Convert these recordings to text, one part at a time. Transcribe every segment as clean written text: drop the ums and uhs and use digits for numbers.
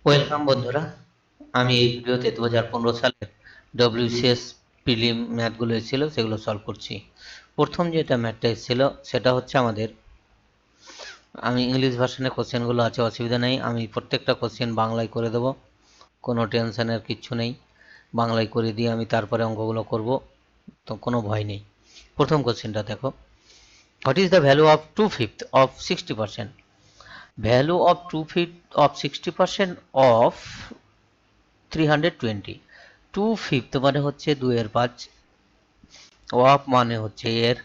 Welcome বন্ধুরা। আমি এই ভিডিওতে 2015 সালের ডব্লিউসিএস প্রিলিম ম্যাথগুলো এসেছিল সেগুলো সলভ করছি। প্রথম যেটা ম্যাথটা এসেছিল সেটা হচ্ছে আমাদের, আমি ইংলিশ ভার্সনে কোশ্চেনগুলো আছে, অসুবিধা নেই, আমি প্রত্যেকটা কোশ্চেন বাংলায় করে দেবো, কোনো টেনশনের কিচ্ছু নেই। বাংলায় করে দিয়ে আমি তারপরে অঙ্কগুলো করব, তো কোনো ভয় নেই। প্রথম কোশ্চেনটা দেখো, what is the value of 2/5 of 60%? Value of 2/5 of 60% of 320। 2/5 মানে হচ্ছে 2/5, অফ মানে হচ্ছে এর,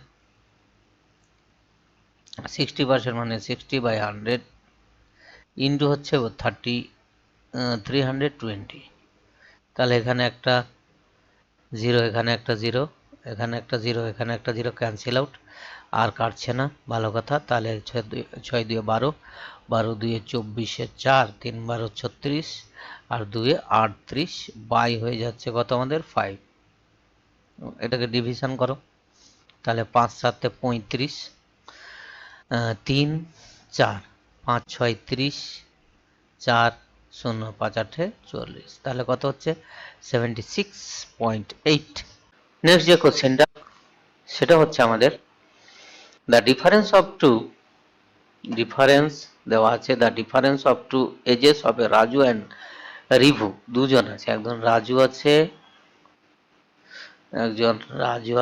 60% মানে 60/100, ইন্টু হচ্ছে 320। তাহলে এখানে একটা জিরো, এখানে একটা জিরো, এখানে একটা জিরো, এখানে একটা জিরো, ক্যান্সেল আউট, আর কাটছে না, ভালো কথা। তাহলে 6 2 12, 12 2 24, 4 3 12 36, আর 2 38, বাই হয়ে যাচ্ছে কত আমাদের 5। এটাকে ডিভিশন করো, তাহলে 5 7 35, 3 4, 5 6 30, 4 0 5 8 40, তাহলে কত হচ্ছে 76.8। নেক্সট যে কোশ্চেনটা সেটা হচ্ছে আমাদের, the difference of two, difference দেওয়া আছে, the difference of two ages of a Raju and Rivu. দুজন আছে, একজন রাজু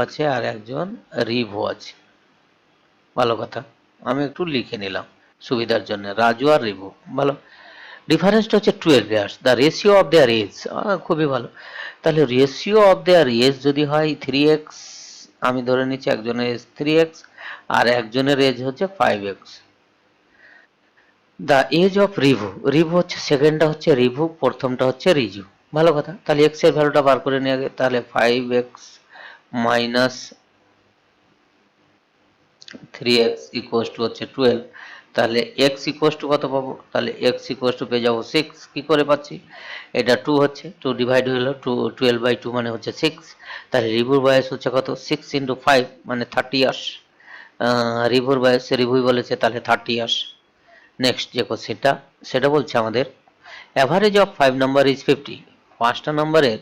আছে, আর একজন রিভু আছে, ভালো কথা। আমি একটু লিখে নিলাম সুবিধার জন্য, রাজু আর রিভু, ভালো। ডিফারেন্সটা হচ্ছে 12 years, the ratio of their age, খুবই ভালো। তাহলে রেশিও অফ দেয়ার এজ যদি হয় 3x, আমি ধরে নিচ্ছি একজনের এজ 3x আর একজনের এজ হচ্ছে 5x। The age of Rivu, Rivu হচ্ছে সেকেন্ডটা হচ্ছে রিভু, প্রথমটা হচ্ছে রিজু, ভালো কথা। তাহলে এক্স এর ভ্যালুটা বার করে নিয়ে আগে, তাহলে 5x minus 3x equals to হচ্ছে 12। তাহলে x ইকুয়ালস টু কত পাবো? তাহলে x ইকুয়ালস টু পেয়ে যাবো 6। কি করে পাচ্ছি? এটা 2 হচ্ছে, 2 ডিভাইড হলো 2, 12/2 মানে হচ্ছে 6। তাহলে রিভুর বয়স হচ্ছে কত? 6 ইন্টু 5 মানে 30 ইয়ার্স। রিভুর বয়স, রিভুই বলেছে, তাহলে 30 ইয়ার্স। নেক্সট যে কোশ্চেনটা সেটা বলছে আমাদের, অ্যাভারেজ অফ 5 নাম্বার ইজ 50। পাঁচটা নাম্বারের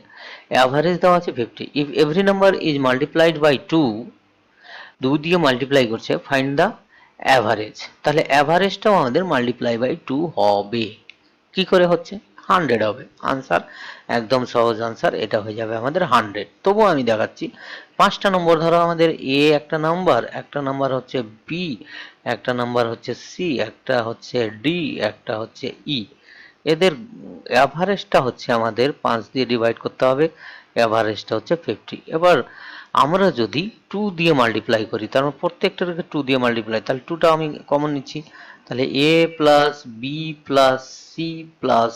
অ্যাভারেজ দেওয়া আছে 50। If every number is multiplied by 2, 2 দিয়ে মাল্টিপ্লাই করছে, ফাইন্ড দ্য অ্যাভারেজ। তাহলে অ্যাভারেজটাও আমাদের মাল্টিপ্লাই বাই 2 হবে। কি করে হচ্ছে? 100 হবে আনসার, একদম সহজ আনসার, এটা হয়ে যাবে আমাদের 100। তবুও আমি দেখাচ্ছি, পাঁচটা নম্বর ধরো আমাদের, এ একটা নাম্বার, একটা নাম্বার হচ্ছে বি, একটা নাম্বার হচ্ছে সি, একটা হচ্ছে ডি, একটা হচ্ছে ই। এদের অ্যাভারেজটা হচ্ছে আমাদের 5 দিয়ে ডিভাইড করতে হবে, অ্যাভারেজটা হচ্ছে 50। এবার আমরা যদি 2 দিয়ে মাল্টিপ্লাই করি, তার মানে প্রত্যেকটাকে 2 দিয়ে মাল্টিপ্লাই, তাহলে 2টা আমি কমন নিচ্ছি, তাহলে A plus B plus C plus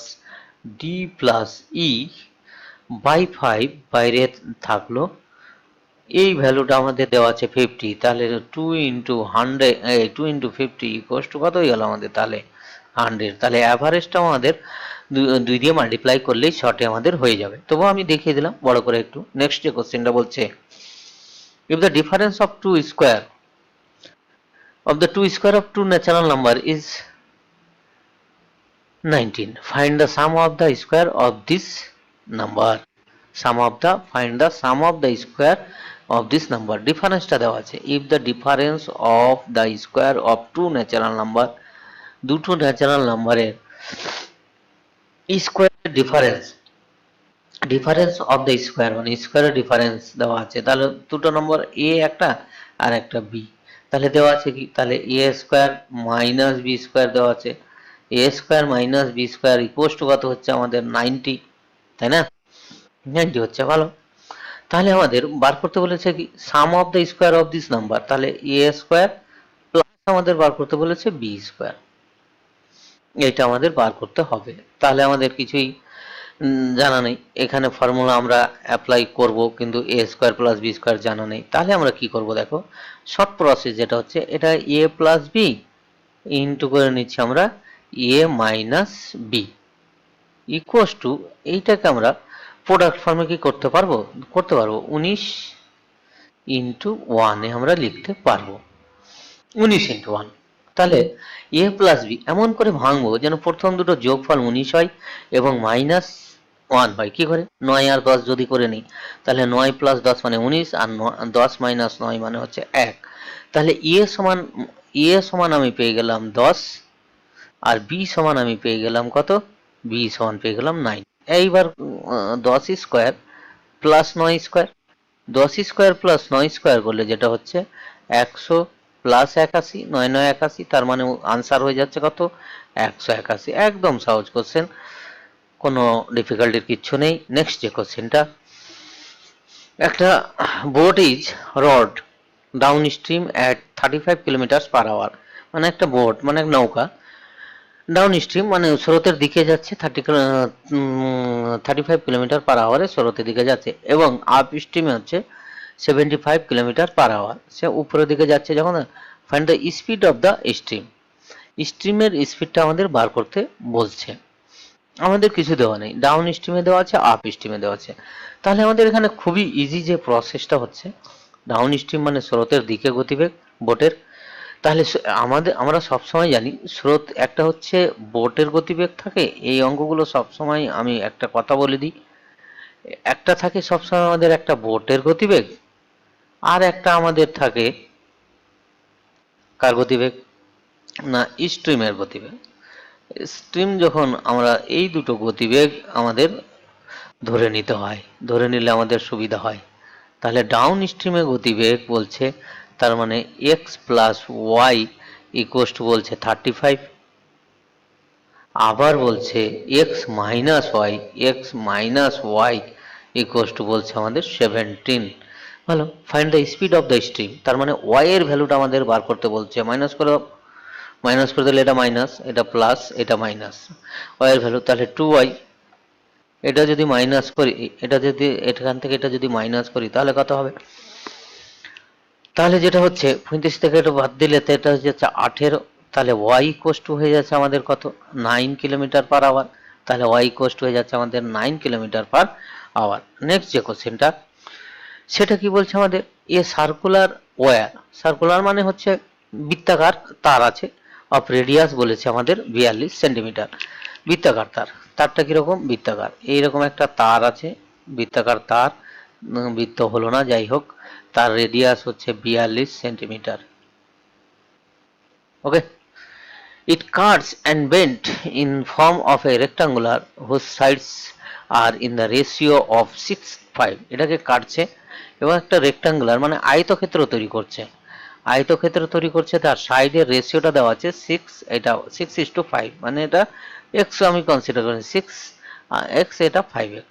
D plus E by 5 বাইরে থাকলো, এই ভ্যালুটা আমাদের দেওয়া আছে 50। তাহলে 2 ইন্টু 100, 2 ইন্টু 50 ইকুয়ালস টু কত হয়ে গেল আমাদের? তাহলে 100। তাহলে অ্যাভারেজটাও আমাদের 2 দিয়ে মাল্টিপ্লাই করলেই শর্টে আমাদের হয়ে যাবে। তবুও আমি দেখিয়ে দিলাম বড় করে একটু। নেক্সট যে কোশ্চেনটা বলছে, if the difference of two square of the two square of two natural number is 19, find the sum of the square of this number. Find the sum of the square of this number. ডিফারেন্সটা দেওয়া আছে, if the difference of the square of two natural number, দুটো natural নাম্বারের স্কোয়ারের difference, difference of the square মানে স্কোয়ারের difference দেওয়া আছে, তাহলে দুটো নম্বর এ একটা আর একটা বি, তাহলে দেওয়া আছে কি? তাহলে A square minus B square দেওয়া আছে, A square minus B square equals to কত হচ্ছে আমাদের 90, তাই না? 90 হচ্ছে, ভালো। তাহলে আমাদের বার করতে বলেছে কি? Sum of the square of this number, তাহলে এ স্কোয়ার প্লাস আমাদের বার করতে বলেছে বি স্কোয়ার, এইটা আমাদের বার করতে হবে। তাহলে আমাদের কিছুই জানা নেই, এখানে ফর্মুলা আমরা অ্যাপ্লাই করব, কিন্তু এ স্কোয়ার প্লাস বি স্কোয়ার জানা নেই। তাহলে আমরা কি করব দেখো, শর্ট প্রসেস যেটা হচ্ছে, এটা এ প্লাস বি ইন্টু করে নিচ্ছি আমরা এ মাইনাস বি ইকুয়ালস টু, এইটাকে আমরা প্রোডাক্ট ফর্মে কি করতে পারবো? করতে পারবো, 19 ইন্টু 1 এ আমরা লিখতে পারবো, 19 ইন্টু 1। তাহলে এ প্লাস বি এমন করে ভাঙবো যেন প্রথম দুটো যোগফল 19 হয় এবং -1 হয়। কি করে? 9 আর 10 যদি করে নিই, তাহলে 9 প্লাস 10 মানে 19, আর 10 মাইনাস 9 মানে হচ্ছে 1। তাহলে এ সমান আমি পেয়ে গেলাম 10, আর বি সমান আমি পেয়ে গেলাম কত? বি সমান পেয়ে গেলাম 9। এইবার 10 square plus 9 square, 10 square plus 9 square করলে যেটা হচ্ছে 100 প্লাস 81, 9 9 81, তার মানে আনসার হয়ে যাচ্ছে কত? 181। একদম সহজ কোশ্চেন, কোনো ডিফিকাল্টির কিচ্ছু নেই। নেক্সট যে কোশ্চেনটা, একটা boat is rowed downstream at 35 kilometre per hour, মানে একটা বোট মানে এক নৌকা ডাউন স্ট্রিম মানে স্রোতের দিকে যাচ্ছে 35 কিলোমিটার পার আওয়ারে স্রোতের দিকে যাচ্ছে, এবং আপ স্ট্রিমে হচ্ছে 75 কিলোমিটার পার আওয়ার, সে উপরের দিকে যাচ্ছে যখন। Find the speed of the stream, স্ট্রিমের স্পিডটা আমাদের বার করতে বলছে। আমাদের কিছু দেওয়া নেই, ডাউন স্ট্রিমে দেওয়া আছে, আপ স্ট্রিমে দেওয়া আছে। তাহলে আমাদের এখানে খুবই ইজি যে প্রসেসটা হচ্ছে, ডাউন স্ট্রিম মানে স্রোতের দিকে গতিবেগ বোটের। তাহলে আমরা সবসময় জানি স্রোত একটা হচ্ছে বোটের গতিবেগ থাকে, এই অঙ্কগুলো সবসময় আমি একটা কথা বলে দিই, একটা থাকে সবসময় আমাদের একটা বোটের গতিবেগ, আর একটা আমাদের থাকে কার গতিবেগ? না, স্ট্রিমের গতিবেগ। স্ট্রিম যখন আমরা এই দুটো গতিবেগ আমাদের ধরে নিতে হয়, ধরে নিলে আমাদের সুবিধা হয়। তাহলে ডাউন স্ট্রিমে গতিবেগ বলছে, তার মানে x plus y equals to বলছে 35, আবার বলছে x minus y equals to বলছে আমাদের 17। ভালো, find the speed of the stream, তার মানে ওয়াই এর ভ্যালুটা আমাদের বার করতে বলছে। মাইনাস করে দিলে এটা মাইনাস, এটা প্লাস, এটা মাইনাস, ওয়াই এর ভ্যালু তাহলে 2y। এটা যদি মাইনাস করি, এটা যদি এখান থেকে এটা যদি মাইনাস করি তাহলে কত হবে? তাহলে যেটা হচ্ছে 35 থেকে এটা বাদ দিলে তো এটা হচ্ছে 18, তাহলে ওয়াই ইকুয়াস টু হয়ে যাচ্ছে আমাদের কত? 9 কিলোমিটার পার আওয়ার। তাহলে ওয়াই ইকুয়াস টু হয়ে যাচ্ছে আমাদের 9 কিলোমিটার পার আওয়ার। নেক্সট যে কোশ্চেনটা, সেটা কি বলছে আমাদের? সার্কুলার ওয়্যার, সার্কুলার মানে হচ্ছে বৃত্তাকার তার আছে, অফ রেডিয়াস বলেছে আমাদের 42 সেন্টিমিটার। বৃত্তাকার তার, তারটা কিরকম? বৃত্তাকার, এইরকম একটা তার আছে, বৃত্তাকার তার, বৃত্ত হলো না, যাই হোক, তার রেডিয়াস হচ্ছে 42 centimetre. Okay, it cuts and bent in form of a rectangular whose sides are in the ratio of 6:5। এটাকে কাটছে এবং একটা রেক্টাঙ্গুলার মানে আয়তক্ষেত্র তৈরি করছে, আয়তক্ষেত্র তৈরি করছে, তার সাইডের রেশিওটা দেওয়া আছে 6, এটা 6:5, মানে এটা এক্স আমি কনসিডার করি 6 এক্স, এটা 5x।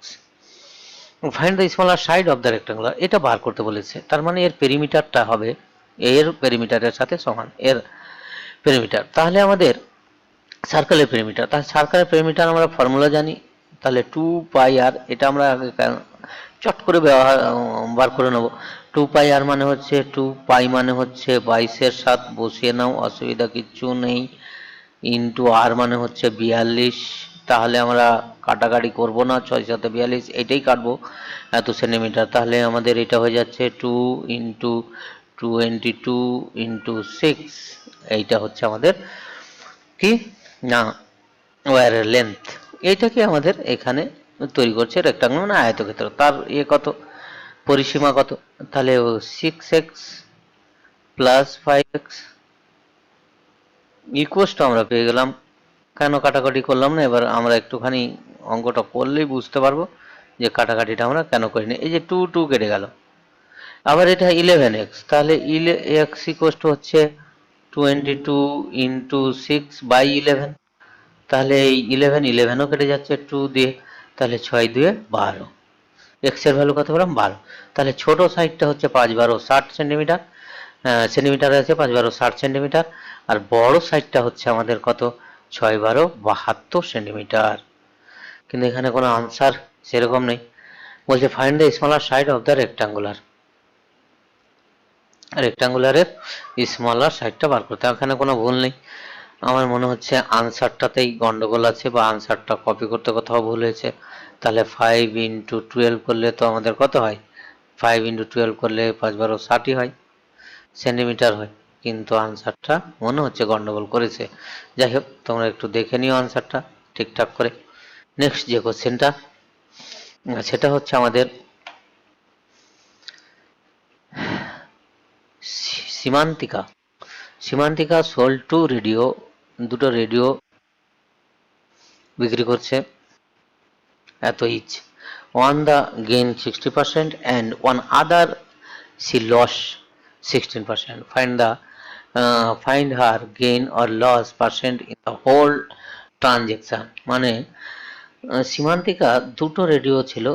Find the smaller side of the rectangular, এটা বার করতে বলেছে, তার মানে এর পেরিমিটারটা হবে এর পেরিমিটারের সাথে সমান, এর পেরিমিটার। তাহলে আমাদের সার্কেলের পেরিমিটার, তাহলে সার্কেলের পেরিমিটার আমরা ফর্মুলা জানি, তাহলে 2πr, এটা আমরা আগে চট করে বার করে নেব। 2πr মানে হচ্ছে 2π মানে হচ্ছে 22-এর 7, বসিয়ে নাও, অসুবিধা কিচ্ছু নেই, ইন্টু আর মানে হচ্ছে 42। তাহলে আমরা কাটাকাটি করব না, 6×7=42, এটাই কাটবো এত সেন্টিমিটার। তাহলে আমাদের এটা হয়ে যাচ্ছে 2 ইন্টু 22 ইন্টু 6, এইটা হচ্ছে আমাদের কি না ওয়্যারের লেন্থ। এইটাকে আমাদের এখানে তৈরি করছে রেক্টাঙ্গল মানে আয়তক্ষেত্র, তার কত? পরিসীমা কত? তাহলে 6x plus 5x equals to আমরা পেয়ে গেলাম। কেন কাটাকাটি করলাম না, এবার আমরা একটুখানি অঙ্কটা করলেই বুঝতে পারবো যে কাটাকাটিটা আমরা কেন করিনি। এই যে 2 কেটে গেল, আবার এটা 11x, তাহলে x ইকুয়াস টু হচ্ছে 22 ইন্টু 6/11। তাহলে এই 11ও কেটে যাচ্ছে 2 দিয়ে, তাহলে 6×2=12, এক্স এর ভ্যালু কত পেলাম? 12। তাহলে ছোট সাইডটা হচ্ছে 5×12 60 সেন্টিমিটার, সেন্টিমিটার আছে 5×12 60 সেন্টিমিটার, আর বড় সাইডটা হচ্ছে আমাদের কত? 6×12 72 সেন্টিমিটার। কিন্তু এখানে কোনো আনসার সেরকম নেই, বলছে find the smaller side of the rectangular, রেক্টাঙ্গুলারের স্মলার সাইডটা বার করতে, এখানে কোনো ভুল নেই। আমার মনে হচ্ছে আনসারটাতেই গন্ডগোল আছে, বা আনসারটা কপি করতে কোথাও ভুল হয়েছে। তাহলে 5×12 করলে তো আমাদের কত হয়? 5×12 করলে 5×12 60 হয়, সেন্টিমিটার হয়। কিন্তু আনসারটা মনে হচ্ছে গন্ডগোল করেছে। যাই হোক, তোমরা একটু দেখে নিও আনসারটা ঠিকঠাক করে। নেক্সট যে কোশ্চেনটা, সেটা হচ্ছে আমাদের Simantika. Simantika sold two radio, দুটো রেডিও বিক্রি করছে এত each. One the gain 60% and one other she lost 16%. Find her gain or loss percent in the whole transaction. মানে সীমান্তিকা দুটো রেডিও ছিল,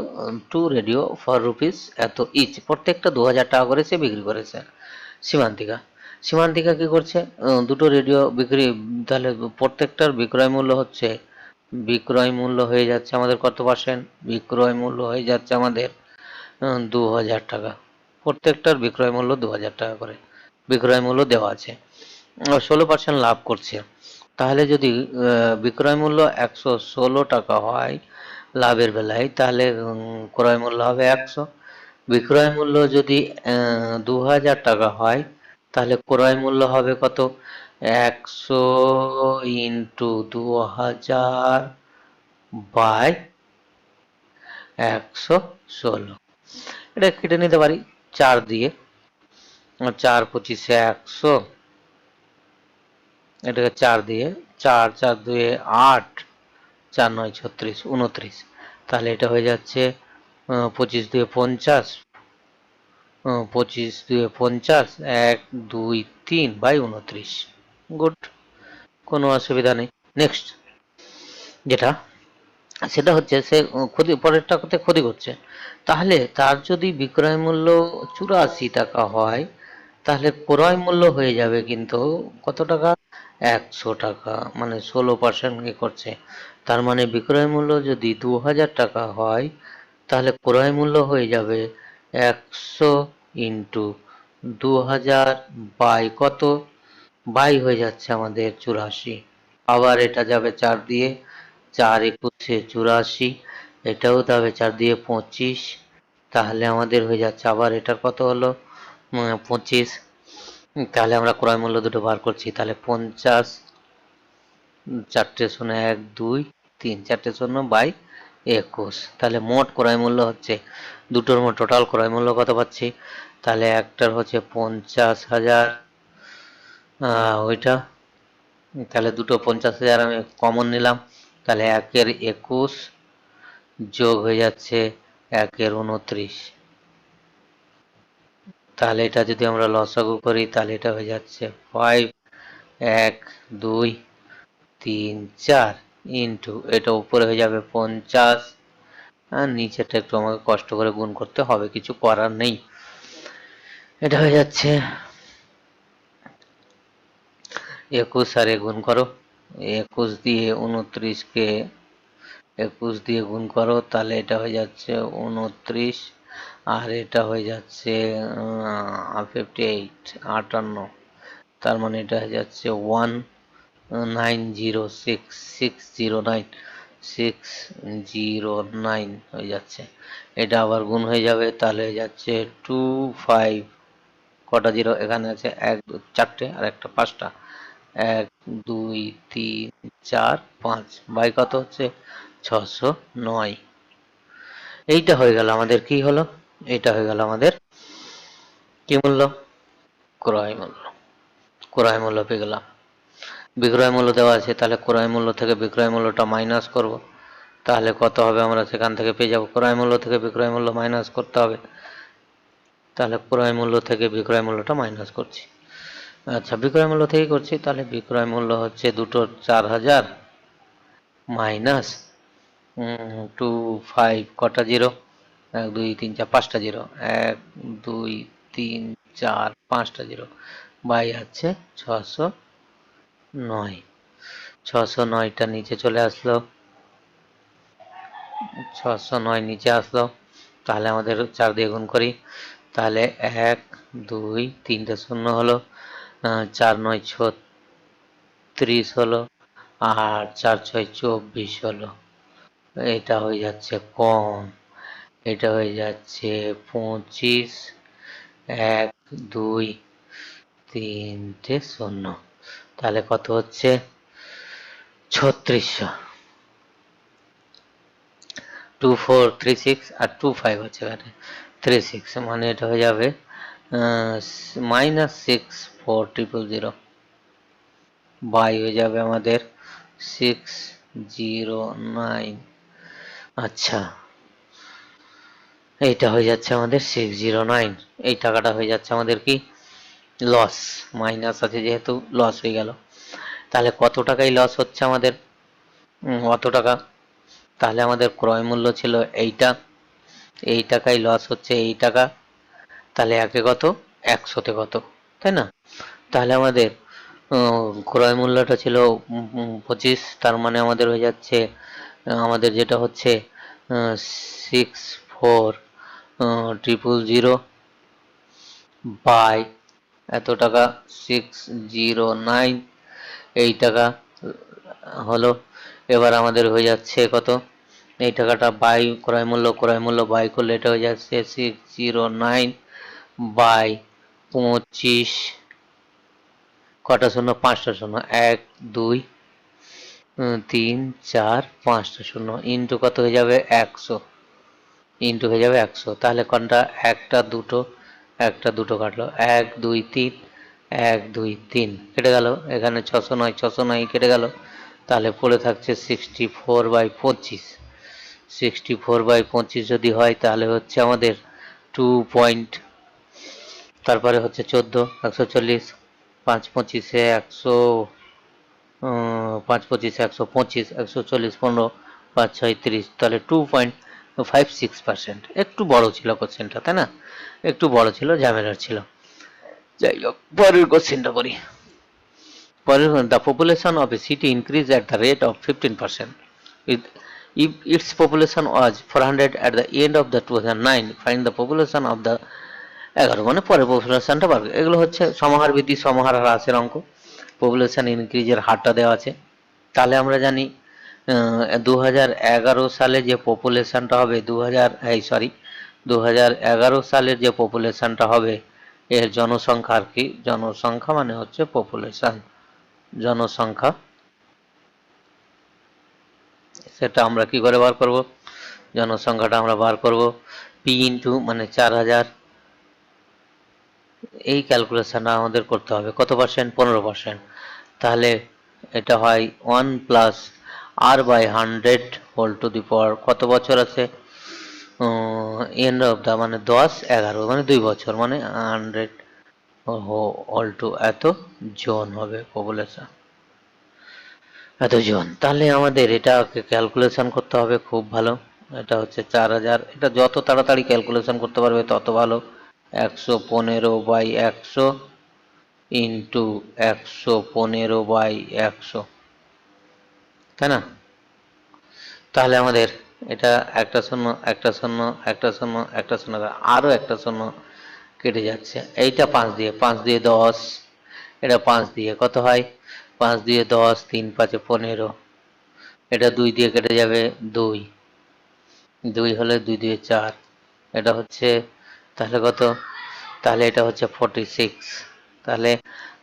টু রেডিও ফর রুপিস এত ইচ, প্রত্যেকটা 2000 টাকা করে সে বিক্রি করেছে। সীমান্তিকা সীমান্তিকা কি করছে, দুটো রেডিও বিক্রি, তাহলে প্রত্যেকটার বিক্রয় মূল্য হচ্ছে, বিক্রয় মূল্য হয়ে যাচ্ছে আমাদের কত পার্সেন্ট, বিক্রয় মূল্য হয়ে যাচ্ছে আমাদের 2000 টাকা। প্রত্যেকটার বিক্রয় মূল্য 2000 টাকা করে বিক্রয় মূল্য দেওয়া আছে। 16% লাভ করছে। তাহলে যদি বিক্রয় মূল্য 116 টাকা হয় লাভের বেলায়, তাহলে ক্রয় মূল্য হবে 100। বিক্রয় মূল্য যদি 2000 টাকা হয়, তাহলে ক্রয় মূল্য হবে কত, 100 ইন্টু 2000 বাই 116। এটা কেটে নিতে পারি 4 দিয়ে, 4 পঁচিশে 100, এটাকে 4 দিয়ে, 4 4 দুয়ে 8, 4 9 36, 29। তাহলে এটা হয়ে যাচ্ছে 25 দুয়ে 50, 25 দুয়ে 50, 1 2 3 বাই 29। গুড, কোনো অসুবিধা নেই। নেক্সট যেটা, সেটা হচ্ছে সে ক্ষতি, পরেরটাতে ক্ষতি করছে। তাহলে তার যদি বিক্রয় মূল্য 84 টাকা হয়, তাহলে ক্রয় মূল্য হয়ে যাবে কিন্তু কত টাকা, 100 টাকা, মানে 16% করছে। তার মানে বিক্রয় মূল্য যদি 2000 টাকা হয়, তাহলে ক্রয় মূল্য হয়ে যাবে 100 ইন্টু 2000 বাই কত, বাই হয়ে যাচ্ছে আমাদের 84। আবার এটা যাবে 4 দিয়ে, 4 একুশে 84, এটাও যাবে 4 দিয়ে 25। তাহলে আমাদের হয়ে যাচ্ছে আবার এটার কত হলো, 25। তাহলে আমরা ক্রয় মূল্য দুটো বার করছি, তাহলে 50, 4টে শূন্য 1 2 3, 4টে শূন্য বাই 21। তাহলে মোট ক্রয় মূল্য হচ্ছে, দুটোর মোট টোটাল ক্রয় মূল্য কত পাচ্ছি, তাহলে একটার হচ্ছে 50,000, ওইটা, তাহলে দুটো 50,000 আমি কমন নিলাম, তাহলে 1-এর 21 যোগ হয়ে যাচ্ছে 1-এর 29। তাহলে এটা যদি আমরা লসাগু করি, তাহলে এটা হয়ে যাচ্ছে 5 1 2 3 4 ইন্টু, এটা উপরে হয়ে যাবে 50, আর নিচেটা একটু আমাকে কষ্ট করে গুণ করতে হবে, কিছু করার নেই। এটা হয়ে যাচ্ছে 21 আর গুণ করো, 21 দিয়ে 29কে 21 দিয়ে গুণ করো, তাহলে এটা হয়ে যাচ্ছে 29, আর এটা হয়ে যাচ্ছে 58, 58। তার মানে এটা হয়ে যাচ্ছে 1906609 হয়ে যাচ্ছে। এটা আবার গুণ হয়ে যাবে, তাহলে হয়ে যাচ্ছে 25, কটা জিরো এখানে আছে, 1 4টে আর একটা 5টা, 1 2 3 4 5 বাই কত হচ্ছে 609। এইটা হয়ে গেল আমাদের, কি হলো, এটা হয়ে গেল আমাদের কি মূল্য, ক্রয় মূল্য। ক্রয় মূল্য পেয়ে গেলাম। বিক্রয় মূল্য দেওয়া আছে, তাহলে ক্রয় মূল্য থেকে বিক্রয় মূল্যটা মাইনাস করব, তাহলে কত হবে আমরা সেখান থেকে পেয়ে যাব, ক্রয় মূল্য থেকে বিক্রয় মূল্য মাইনাস করতে হবে। তাহলে ক্রয় মূল্য থেকে বিক্রয় মূল্যটা মাইনাস করছি। আচ্ছা, বিক্রয় মূল্য থেকেই করছি, তাহলে বিক্রয় মূল্য হচ্ছে দুটোর 4000 মাইনাস 25, কটা জিরো, 1 2 3 4 5টা জিরো, 1 2 3 4 5টা জিরো বাই আছে 609। 609টা নিচে চলে আসলো, 609 নিচে আসলো। তাহলে আমাদের 4 দিয়ে গুণ করি, তাহলে 1 2 3টে শূন্য হলো, 4 9 36 হলো, আর 4 6 24 হলো। এটা হয়ে যাচ্ছে কম, এটা হয়ে যাচ্ছে 25, 1 2 তিনটে শূন্য, তাহলে কত হচ্ছে 3600। 2436 আর 25 হচ্ছে এখানে 36, মানে এটা হয়ে যাবে -64000 বাই হয়ে যাবে আমাদের 609। আচ্ছা, এইটা হয়ে যাচ্ছে আমাদের 609, এই টাকাটা হয়ে যাচ্ছে আমাদের কি লস, মাইনাস আছে যেহেতু লস হয়ে গেল। তাহলে কত টাকাই লস হচ্ছে আমাদের? অত টাকা। তাহলে আমাদের ক্রয় মূল্য ছিল এইটা, এই টাকায় লস হচ্ছে এই টাকা, তাহলে একে কত 100তে কত, তাই না? তাহলে আমাদের ক্রয় মূল্যটা ছিল 25, তার মানে আমাদের হয়ে যাচ্ছে আমাদের যেটা হচ্ছে 64000 বাই এত টাকা 609, এই টাকা হলো। এবার আমাদের হয়ে যাচ্ছে কত, এই টাকাটা বাই ক্রয় মূল্য বাই করলে এটা হয়ে যাচ্ছে 609 বাই 25, কটা শূন্য, 5টা শূন্য, 1 2 3 4 5টা শূন্য, ইন্টু কত হয়ে যাবে 100, ইন্টু হয়ে যাবে 100। তাহলে কোনটা একটা দুটো কাটলো, 1 2 3, 1 2 3 কেটে গেল, এখানে 609 609 কেটে গেল, তাহলে পড়ে থাকছে 64/25। 64/25 যদি হয় তাহলে হচ্ছে আমাদের 2 পয়েন্ট, তারপরে হচ্ছে 14 140, 5 25-এ 100, 5 25 125, 140 15, 5 6 30, তাহলে 2.56%। একটু বড় ছিল কোশ্চেনটা, তাই না? একটু বড় ছিল, ঝামেলার ছিল। যাই হোক, পরের কোশ্চেনটা করি। পরের, the population of a city increased at the rate of 15%. If its population was 400 at the end of the 2009, find the population of the 11, মানে পরের পপুলেশনটা বার, এগুলো হচ্ছে সমাহার বৃদ্ধি সমাহার হ্রাসের অঙ্ক। পপুলেশন ইনক্রিজের হারটা দেওয়া আছে। তাহলে আমরা জানি 2011 সালে যে পপুলেশনটা হবে, 2011 সালের যে পপুলেশনটা হবে এর জনসংখ্যা আর কি, জনসংখ্যা মানে হচ্ছে পপুলেশন, জনসংখ্যা, সেটা আমরা কি করে বার করব? জনসংখ্যাটা আমরা বার করব পি ইন্টু মানে 4000, এই ক্যালকুলেশনটা আমাদের করতে হবে। কত পার্সেন্ট? 15%। তাহলে এটা হয় 1 plus r by 100 whole to the power, কত বছর আছে এন্ড অফ দা, মানে 10 11 মানে 2 বছর, মানে 100 হোল টু এত জন হবে পপুলেশন, এত জন। তাহলে আমাদের এটাকে ক্যালকুলেশন করতে হবে খুব ভালো। এটা হচ্ছে 4000, এটা যত তাড়াতাড়ি ক্যালকুলেশন করতে পারবে তত ভালো। 115/100 ইন্টু 115/100, তাই না? তাহলে আমাদের এটা একটা শূন্য একটা শূন্য একটা শূন্য একটা শূন্য, আরও একটা শূন্য কেটে যাচ্ছে। এইটা 5 দিয়ে 10, এটা 5 দিয়ে কত হয়, 5 দিয়ে 10, 3 5 15, এটা 2 দিয়ে কেটে যাবে 2, 2 হলে 2 দিয়ে 4, এটা হচ্ছে তাহলে কত, তাহলে এটা হচ্ছে 46। তাহলে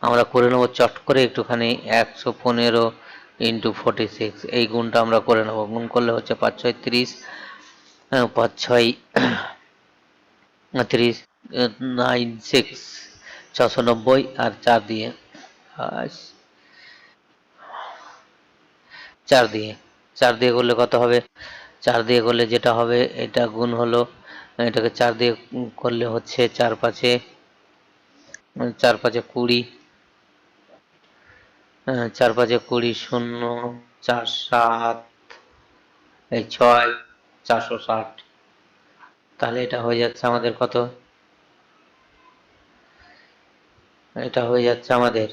আমরা করে নেবো চট করে একটুখানি, 115 ইন্টু 46, এই গুণটা আমরা করে নেবো। গুণ করলে হচ্ছে 5 6 30, 5 6 30, 9 6 690, আর 4 দিয়ে 4 দিয়ে 4 দিয়ে করলে কত হবে? 4 দিয়ে করলে যেটা হবে, এটা গুণ হলো, এটাকে 4 দিয়ে করলে হচ্ছে 4 5-এ 20, 4 5-এ 20, 0 4 7 এই 6 460। তাহলে এটা হয়ে যাচ্ছে আমাদের কত, এটা হয়ে যাচ্ছে আমাদের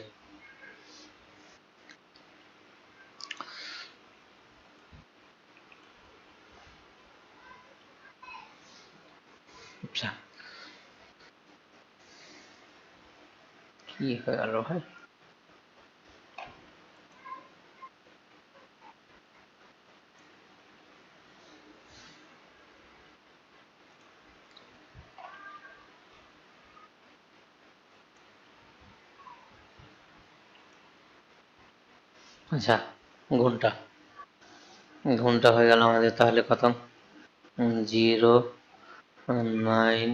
আচ্ছা, কি হয়ে গেল ভাই? আচ্ছা, গুণটা গুণটা হয়ে গেল আমাদের, তাহলে কত? 0, 9